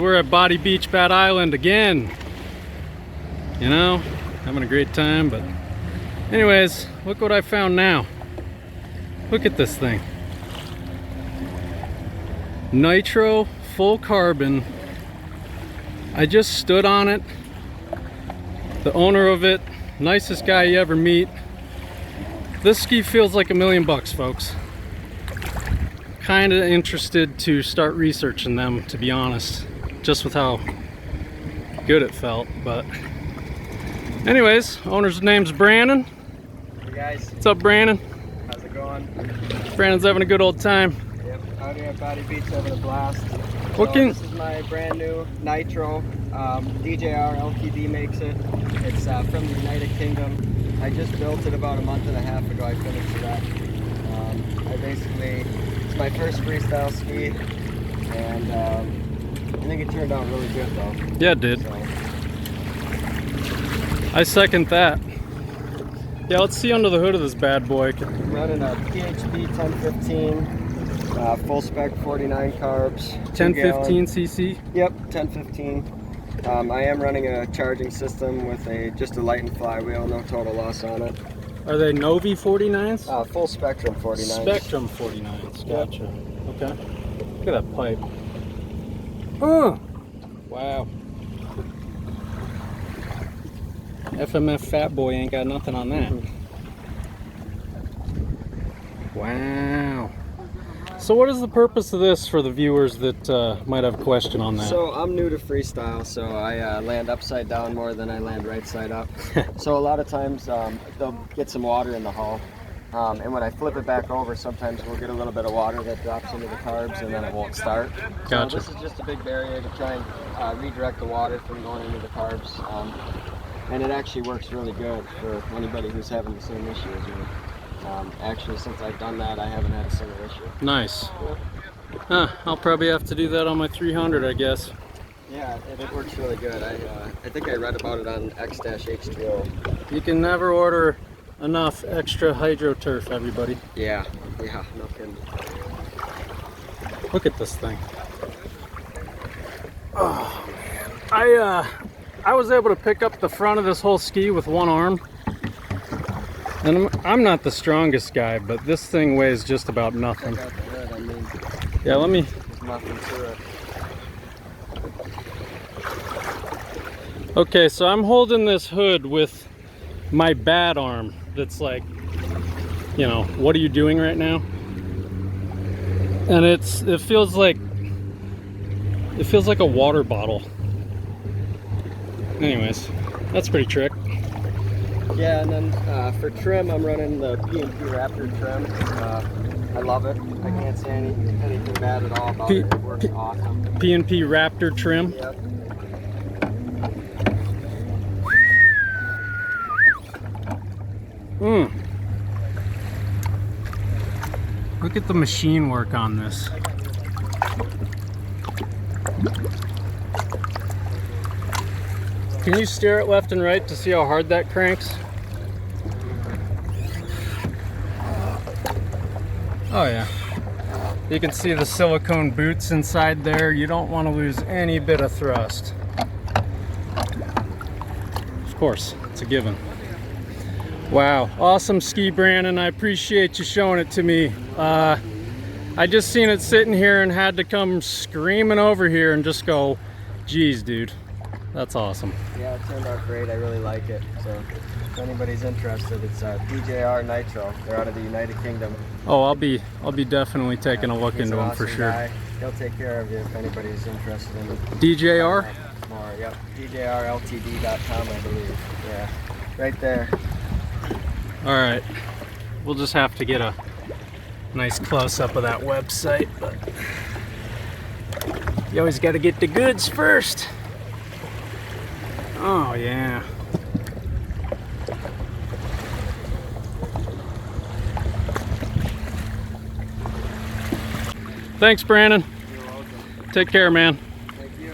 We're at Body Beach, Bat Island again. You know, having a great time, but anyways, look what I found now. Look at this thing. Nitro, full carbon. I just stood on it. The owner of it, nicest guy you ever meet. This ski feels like $1 million, folks. Kind of interested to start researching them, to be honest, just with how good it felt. But anyways, owner's name's Brandon. Hey guys. What's up, Brandon? How's it going? Brandon's having a good old time. Yep, out here at Body Beach having a blast. This is my brand new Nitro. DJR LTD makes it. It's from the United Kingdom. I just built it about a month and a half ago. I finished it up. It's my first freestyle ski, and I think it turned out really good though. Yeah, it did. So. I second that. Yeah, let's see under the hood of this bad boy. I'm running a PHP 1015. Full spec 49 carbs. 1015 cc? Yep, 1015. I am running a charging system with just a light and flywheel, no total loss on it. Are they Novi 49s? Full spectrum 49s. Spectrum 49s, gotcha. Yep. Okay. Look at that pipe. Oh! Wow. FMF Fat Boy ain't got nothing on that. Wow. So what is the purpose of this for the viewers that might have a question on that? So I'm new to freestyle, so I land upside down more than I land right side up. So a lot of times they'll get some water in the hull. And when I flip it back over, sometimes we'll get a little bit of water that drops into the carbs and then it won't start. Gotcha. So this is just a big barrier to try and redirect the water from going into the carbs. And it actually works really good for anybody who's having the same issue as me. Actually, since I've done that, I haven't had a single issue. Nice. Huh, I'll probably have to do that on my 300, I guess. Yeah, it works really good. I think I read about it on X-H2O. You can never order enough extra hydro turf, everybody. Yeah, no kidding. Look at this thing. Oh man, I was able to pick up the front of this whole ski with one arm. And I'm not the strongest guy, but this thing weighs just about nothing. Check out the hood, I mean, yeah, let me. there's nothing to it. Okay, so I'm holding this hood with my bad arm. That's like, you know, what are you doing right now? And it feels like a water bottle. Anyways, that's pretty trick. Yeah, and then for trim, I'm running the P&P Raptor trim. I love it. I can't say anything bad at all about it. It works awesome. P&P Raptor trim. Yep. Look at the machine work on this. Can you steer it left and right to see how hard that cranks? Oh yeah. You can see the silicone boots inside there. You don't want to lose any bit of thrust. Of course, it's a given. Wow, awesome ski, Brandon. I appreciate you showing it to me. I just seen it sitting here and had to come screaming over here and just go, geez, dude. That's awesome. Yeah, it turned out great. I really like it. So if anybody's interested, it's DJR Nitro. They're out of the United Kingdom. Oh, I'll be definitely taking a look into them for sure. Guy. He'll take care of you if anybody's interested in it. DJR? More, yep. DJRLTD.com, I believe. Yeah, right there. All right. We'll just have to get a nice close-up of that website, but you always got to get the goods first. Oh yeah. Thanks, Brandon. You're welcome. Take care, man. Thank you.